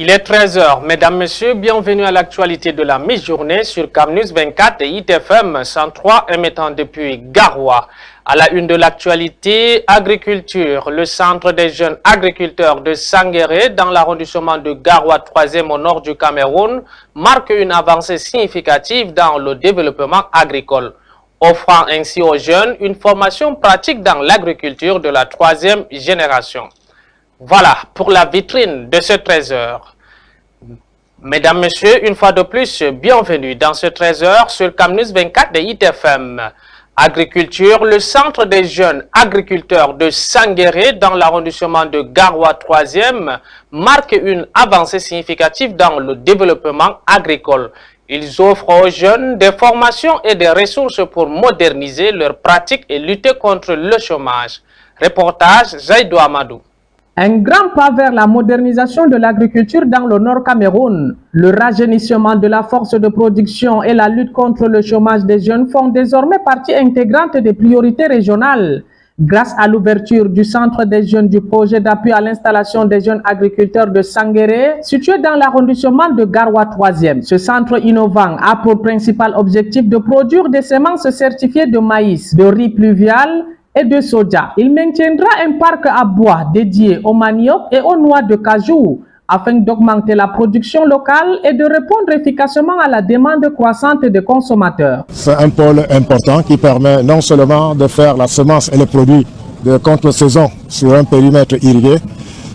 Il est 13 h. Mesdames, Messieurs, bienvenue à l'actualité de la mi-journée sur Camnews 24 et ITFM 103 émettant depuis Garoua. À la une de l'actualité, agriculture. Le centre des jeunes agriculteurs de Sanguéré dans l'arrondissement de Garoua 3e au nord du Cameroun marque une avancée significative dans le développement agricole, offrant ainsi aux jeunes une formation pratique dans l'agriculture de la 3e génération. Voilà pour la vitrine de ce 13 h. Mesdames, Messieurs, une fois de plus, bienvenue dans ce 13 h sur Camnews 24 de ITFM. Agriculture, le centre des jeunes agriculteurs de Sanguéré dans l'arrondissement de Garoua 3e marque une avancée significative dans le développement agricole. Ils offrent aux jeunes des formations et des ressources pour moderniser leurs pratiques et lutter contre le chômage. Reportage Zaïdou Amadou. Un grand pas vers la modernisation de l'agriculture dans le Nord Cameroun. Le rajeunissement de la force de production et la lutte contre le chômage des jeunes font désormais partie intégrante des priorités régionales. Grâce à l'ouverture du centre des jeunes du projet d'appui à l'installation des jeunes agriculteurs de Sanguéré, situé dans l'arrondissement de Garoua 3e. Ce centre innovant a pour principal objectif de produire des semences certifiées de maïs, de riz pluvial et de soja. Il maintiendra un parc à bois dédié au manioc et aux noix de cajou afin d'augmenter la production locale et de répondre efficacement à la demande croissante des consommateurs. C'est un pôle important qui permet non seulement de faire la semence et les produits de contre-saison sur un périmètre irrigué,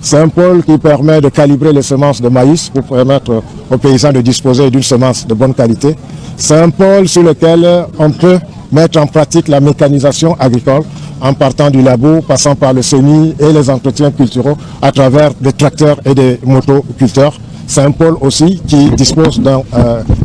c'est un pôle qui permet de calibrer les semences de maïs pour permettre aux paysans de disposer d'une semence de bonne qualité. C'est un pôle sur lequel on peut mettre en pratique la mécanisation agricole en partant du labour, passant par le semis et les entretiens culturaux à travers des tracteurs et des motoculteurs. C'est un pôle aussi qui dispose d'un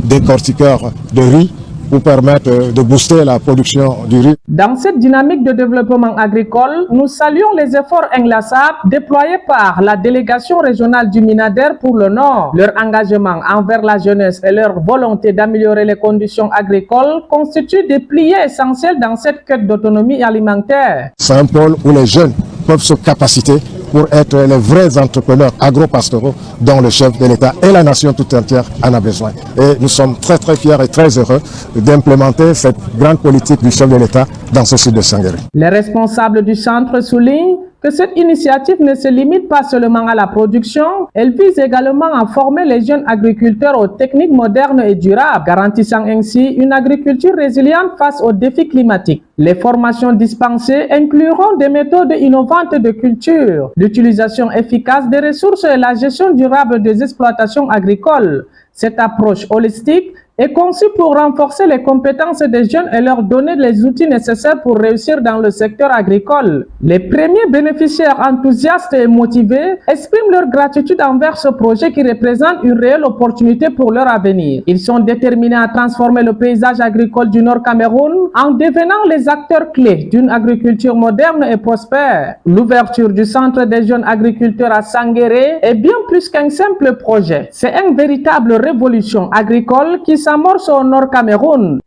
décortiqueur de riz pour permettre de booster la production du riz. Dans cette dynamique de développement agricole, nous saluons les efforts inlassables déployés par la délégation régionale du Minader pour le Nord. Leur engagement envers la jeunesse et leur volonté d'améliorer les conditions agricoles constituent des piliers essentiels dans cette quête d'autonomie alimentaire. C'est un pôle où les jeunes peuvent se capaciter pour être les vrais entrepreneurs agro-pastoraux dont le chef de l'État et la nation tout entière en a besoin. Et nous sommes très fiers et très heureux d'implémenter cette grande politique du chef de l'État dans ce sud de Sanguéré. Les responsables du centre soulignent que cette initiative ne se limite pas seulement à la production, elle vise également à former les jeunes agriculteurs aux techniques modernes et durables, garantissant ainsi une agriculture résiliente face aux défis climatiques. Les formations dispensées incluront des méthodes innovantes de culture, l'utilisation efficace des ressources et la gestion durable des exploitations agricoles. Cette approche holistique est conçue pour renforcer les compétences des jeunes et leur donner les outils nécessaires pour réussir dans le secteur agricole. Les premiers bénéficiaires enthousiastes et motivés expriment leur gratitude envers ce projet qui représente une réelle opportunité pour leur avenir. Ils sont déterminés à transformer le paysage agricole du Nord Cameroun en devenant les acteurs clés d'une agriculture moderne et prospère. L'ouverture du centre des jeunes agriculteurs à Sanguéré est bien plus qu'un simple projet. C'est une véritable révolution agricole qui s'amorce au Nord Cameroun.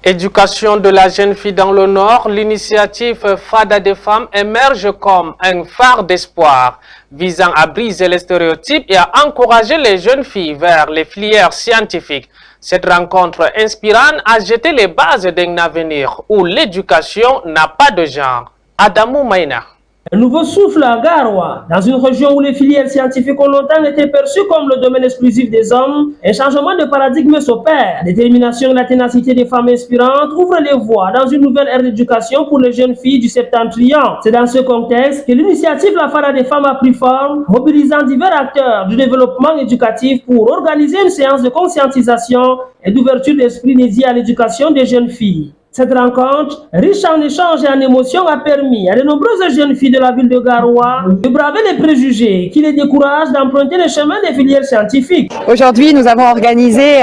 Éducation de la jeune fille dans le Nord, l'initiative FADA des femmes émerge comme un phare d'espoir visant à briser les stéréotypes et à encourager les jeunes filles vers les filières scientifiques. Cette rencontre inspirante a jeté les bases d'un avenir où l'éducation n'a pas de genre. Adamou Maïna. Un nouveau souffle à Garoua, dans une région où les filières scientifiques ont longtemps été perçues comme le domaine exclusif des hommes, un changement de paradigme s'opère. La détermination et la ténacité des femmes inspirantes ouvrent les voies dans une nouvelle ère d'éducation pour les jeunes filles du Septentrion. C'est dans ce contexte que l'initiative La FADA des femmes a pris forme, mobilisant divers acteurs du développement éducatif pour organiser une séance de conscientisation et d'ouverture d'esprit dédiée à l'éducation des jeunes filles. Cette rencontre, riche en échanges et en émotions, a permis à de nombreuses jeunes filles de la ville de Garoua de braver les préjugés qui les découragent d'emprunter le chemin des filières scientifiques. Aujourd'hui, nous avons organisé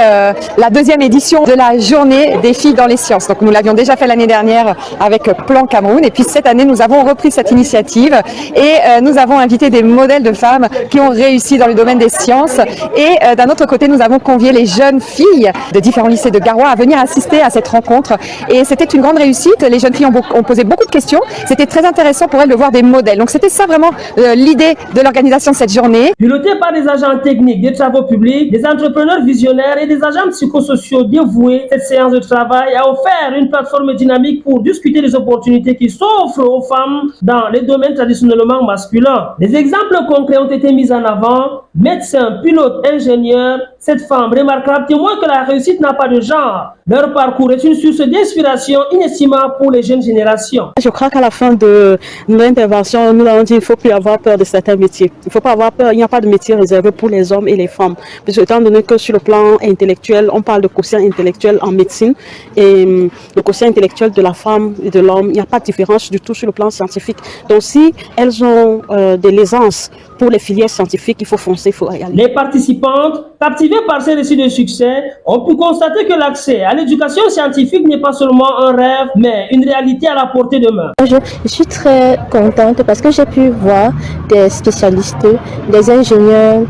la deuxième édition de la journée des filles dans les sciences. Donc, nous l'avions déjà fait l'année dernière avec Plan Cameroun. Et puis cette année, nous avons repris cette initiative et nous avons invité des modèles de femmes qui ont réussi dans le domaine des sciences. Et d'un autre côté, nous avons convié les jeunes filles de différents lycées de Garoua à venir assister à cette rencontre et et c'était une grande réussite. Les jeunes filles ont posé beaucoup de questions. C'était très intéressant pour elles de voir des modèles. Donc c'était ça vraiment l'idée de l'organisation de cette journée. Piloté par des agents techniques, des travaux publics, des entrepreneurs visionnaires et des agents psychosociaux dévoués, cette séance de travail a offert une plateforme dynamique pour discuter des opportunités qui s'offrent aux femmes dans les domaines traditionnellement masculins. Des exemples concrets ont été mis en avant. Médecins, pilotes, ingénieurs, cette femme remarquable témoigne que la réussite n'a pas de genre. Leur parcours est une source d'inspiration inestimable pour les jeunes générations. Je crois qu'à la fin de l'intervention, nous avons dit qu'il ne faut plus avoir peur de certains métiers. Il ne faut pas avoir peur, il n'y a pas de métier réservé pour les hommes et les femmes. Parce que, étant donné que sur le plan intellectuel, on parle de quotient intellectuel en médecine et le quotient intellectuel de la femme et de l'homme, il n'y a pas de différence du tout sur le plan scientifique. Donc si elles ont de l'aisance pour les filières scientifiques, il faut foncer, il faut y aller. Les participantes, captivées par ces récits de succès, ont pu constater que l'accès à l'éducation scientifique n'est pas seulement un rêve, mais une réalité à la portée de main. Je suis très contente parce que j'ai pu voir des spécialistes, des ingénieurs,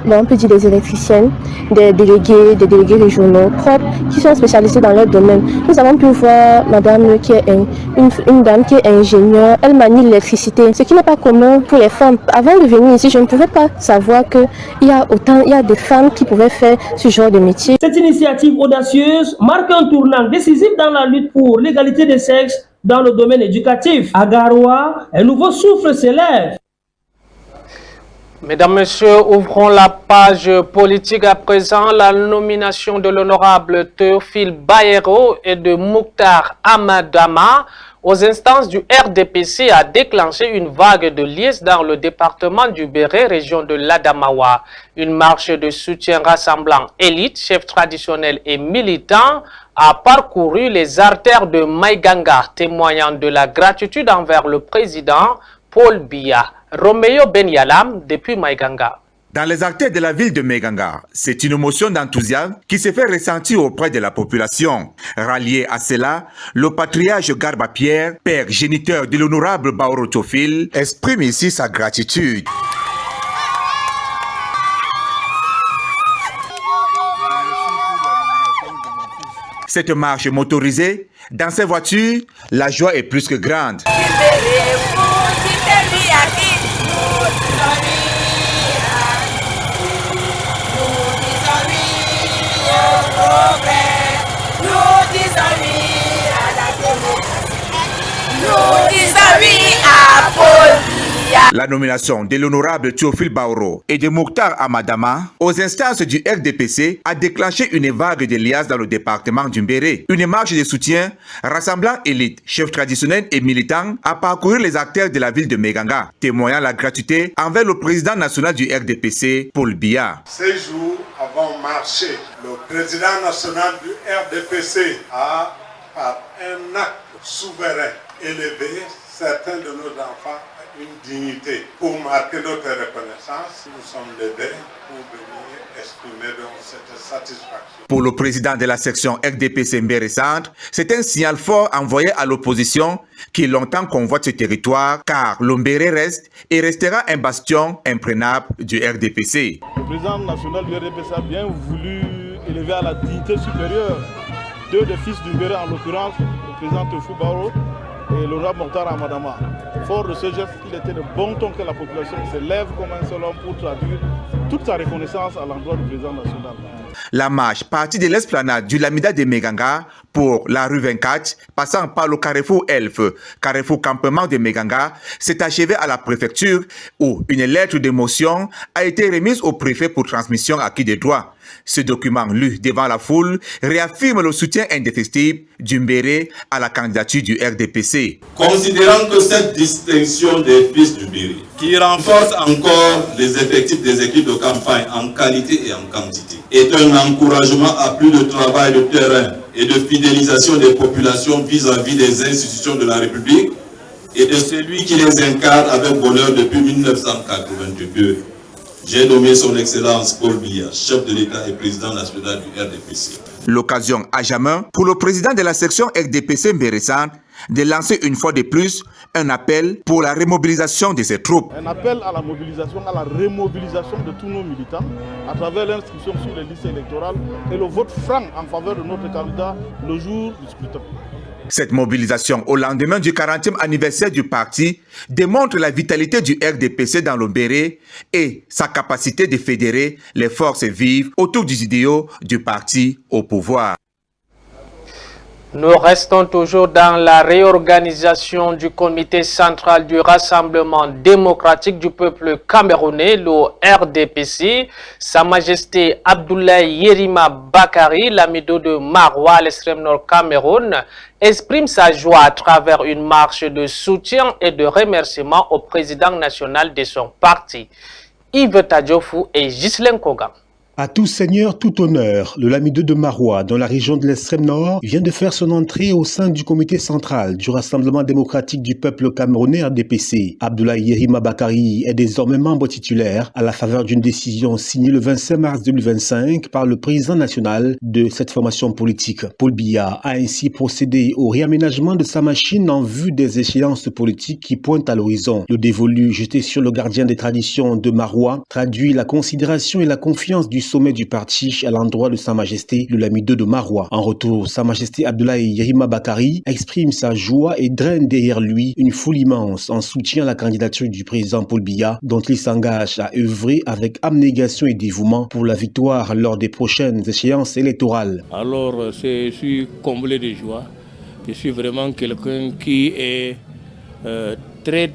on peut dire des électriciens, des délégués régionaux propres qui sont spécialisés dans leur domaine. Nous avons pu voir madame qui est une dame qui est ingénieure, elle manie l'électricité, ce qui n'est pas commun pour les femmes. Avant de venir ici, je ne pouvais pas savoir qu'il y a des femmes qui pouvaient faire ce genre de métier. Cette initiative audacieuse marque un tournant décisif dans la lutte pour l'égalité des sexes dans le domaine éducatif. À Garoua, un nouveau souffle s'élève. Mesdames, Messieurs, ouvrons la page politique à présent. La nomination de l'honorable Théophile Bayero et de Mouktar Amadama aux instances du RDPC a déclenché une vague de liesse dans le département du Béret, région de l'Adamawa. Une marche de soutien rassemblant élites, chefs traditionnels et militants a parcouru les artères de Maïganga, témoignant de la gratitude envers le président Paul Biya. Roméo Benyalam depuis Maïganga. Dans les artères de la ville de Maïganga, c'est une émotion d'enthousiasme qui se fait ressentir auprès de la population. Rallié à cela, le patriarche Garba Pierre, père géniteur de l'honorable Baoro Théophile, exprime ici sa gratitude. Cette marche motorisée, dans ces voitures, la joie est plus que grande. La nomination de l'honorable Théophile Baoro et de Mouktar Amadama aux instances du RDPC a déclenché une vague de liasses dans le département du Béret. Une marche de soutien rassemblant élites, chefs traditionnels et militants a parcouru les artères de la ville de Maïganga, témoignant la gratitude envers le président national du RDPC, Paul Biya. Ces jours avant marché, le président national du RDPC a, par un acte souverain, élevé certains de nos enfants à une dignité. Pour marquer notre reconnaissance, nous sommes levés pour venir exprimer donc cette satisfaction. Pour le président de la section RDPC Mbéré Centre, c'est un signal fort envoyé à l'opposition qui longtemps convoite ce territoire, car l'Ombéré reste et restera un bastion imprenable du RDPC. Le président national du RDPC a bien voulu élever à la dignité supérieure deux des fils du Mbéré, en l'occurrence le président Théophile Baoro et l'honorable Mouktar Amadama. Fort de ce geste, il était de bon ton que la population se lève comme un seul homme pour traduire toute sa reconnaissance à l'endroit du président national. La marche partie de l'esplanade du Lamida de Maïganga pour la rue 24, passant par le carrefour Elf, carrefour campement de Maïganga, s'est achevée à la préfecture où une lettre de motion a été remise au préfet pour transmission acquis des droits. Ce document, lu devant la foule, réaffirme le soutien indéfectible du Mbéré à la candidature du RDPC. Considérant que cette distinction des fils du Mbéré, qui renforce encore les effectifs des équipes de campagne en qualité et en quantité, est un encouragement à plus de travail de terrain et de fidélisation des populations vis-à-vis des institutions de la République et de celui qui les incarne avec bonheur depuis 1982. J'ai nommé son Excellence Paul Biya, chef de l'État et président national du RDPC. L'occasion à jamais pour le président de la section RDPC Mbéré Centre de lancer une fois de plus un appel pour la remobilisation de ses troupes. Un appel à la mobilisation, à la remobilisation de tous nos militants à travers l'inscription sur les listes électorales et le vote franc en faveur de notre candidat le jour du scrutin. Cette mobilisation au lendemain du 40e anniversaire du parti démontre la vitalité du RDPC dans le Béret et sa capacité de fédérer les forces vives autour des idéaux du parti au pouvoir. Nous restons toujours dans la réorganisation du comité central du Rassemblement démocratique du peuple camerounais, le RDPC. Sa Majesté Abdoulaye Yerima Bakari, l'amido de Maroua, à l'extrême nord Cameroun, exprime sa joie à travers une marche de soutien et de remerciement au président national de son parti, Yves Tadjofou et Ghislaine Koga. À tout seigneur, tout honneur, le Lamido de Maroua, dans la région de l'extrême nord, vient de faire son entrée au sein du comité central du Rassemblement démocratique du peuple camerounais RDPC. Abdoulaye Yerima Bakari est désormais membre titulaire à la faveur d'une décision signée le 25 mars 2025 par le président national de cette formation politique. Paul Biya a ainsi procédé au réaménagement de sa machine en vue des échéances politiques qui pointent à l'horizon. Le dévolu jeté sur le gardien des traditions de Maroua traduit la considération et la confiance du sommet du parti à l'endroit de Sa Majesté le Lamido de Maroua. En retour, Sa Majesté Abdoulaye Yerima Bakari exprime sa joie et draine derrière lui une foule immense en soutien à la candidature du président Paul Biya, dont il s'engage à œuvrer avec abnégation et dévouement pour la victoire lors des prochaines échéances électorales. Alors, je suis comblé de joie. Je suis vraiment quelqu'un qui est très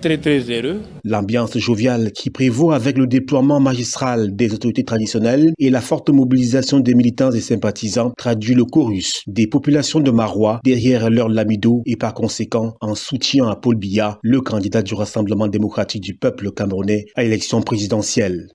heureux. L'ambiance joviale qui prévaut avec le déploiement magistral des autorités traditionnelles et la forte mobilisation des militants et sympathisants traduit le chorus des populations de Maroua derrière leur Lamido et par conséquent en soutien à Paul Biya, le candidat du Rassemblement démocratique du peuple camerounais à l'élection présidentielle.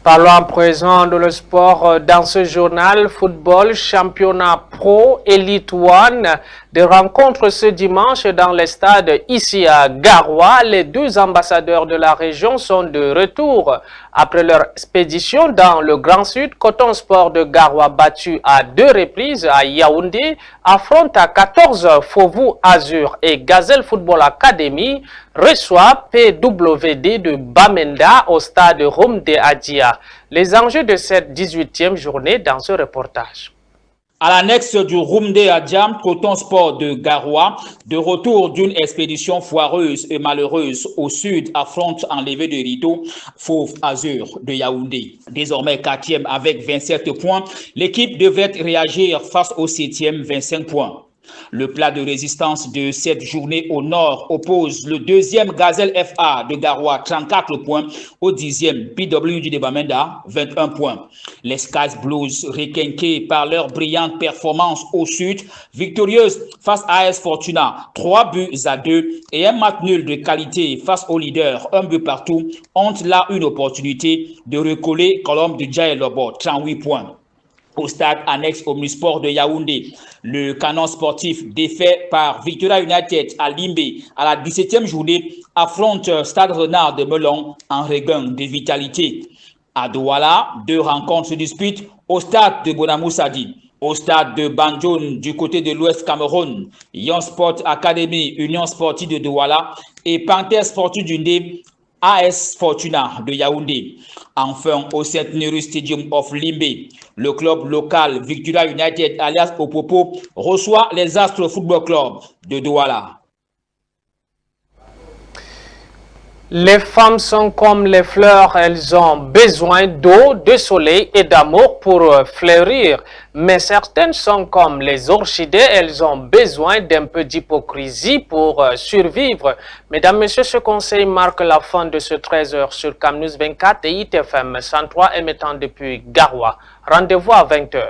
Parlons à présent de le sport dans ce journal. Football, championnat pro, Elite One. Des rencontres ce dimanche dans les stades ici à Garoua. Les deux ambassadeurs de la région sont de retour. Après leur expédition dans le Grand Sud, Coton Sport de Garoua battu à 2 reprises à Yaoundé affronte à 14 Fauvu Azur et Gazelle Football Academy reçoit PWD de Bamenda au stade Rumde Adia. Les enjeux de cette 18e journée dans ce reportage. À l'annexe du Rumde Adjam, Coton Sport de Garoua, de retour d'une expédition foireuse et malheureuse au sud, affronte en levée de rideau Fauve Azur de Yaoundé. Désormais 4e avec 27 points, l'équipe devrait réagir face au 7e 25 points. Le plat de résistance de cette journée au nord oppose le 2e Gazelle FA de Garoua, 34 points, au 10e PWD de Bamenda, 21 points. Les Skies Blues, requinqués par leur brillante performance au sud, victorieuse face à AS Fortuna, 3-2 et un match nul de qualité face au leader, 1 but partout, ont là une opportunité de recoller Colombe de Djaï Lobo, 38 points. Au stade annexe Omnisport de Yaoundé, le canon sportif défait par Victoria United à Limbé à la 17e journée affronte Stade Renard de Melon en regain de vitalité. À Douala, 2 rencontres se disputent au stade de Bonamoussadi. Au stade de Banjoun du côté de l'Ouest Cameroun, Yon Sport Academy, Union Sportive de Douala et Panthère Sportive du Ndé, AS Fortuna de Yaoundé. Enfin, au Centenary Stadium of Limbé, le club local Victoria United alias Opopo reçoit les Astres Football Club de Douala. Les femmes sont comme les fleurs, elles ont besoin d'eau, de soleil et d'amour pour fleurir. Mais certaines sont comme les orchidées, elles ont besoin d'un peu d'hypocrisie pour survivre. Mesdames, Messieurs, ce conseil marque la fin de ce 13h sur CamNews 24 et ITFM 103 émettant depuis Garoua. Rendez-vous à 20h.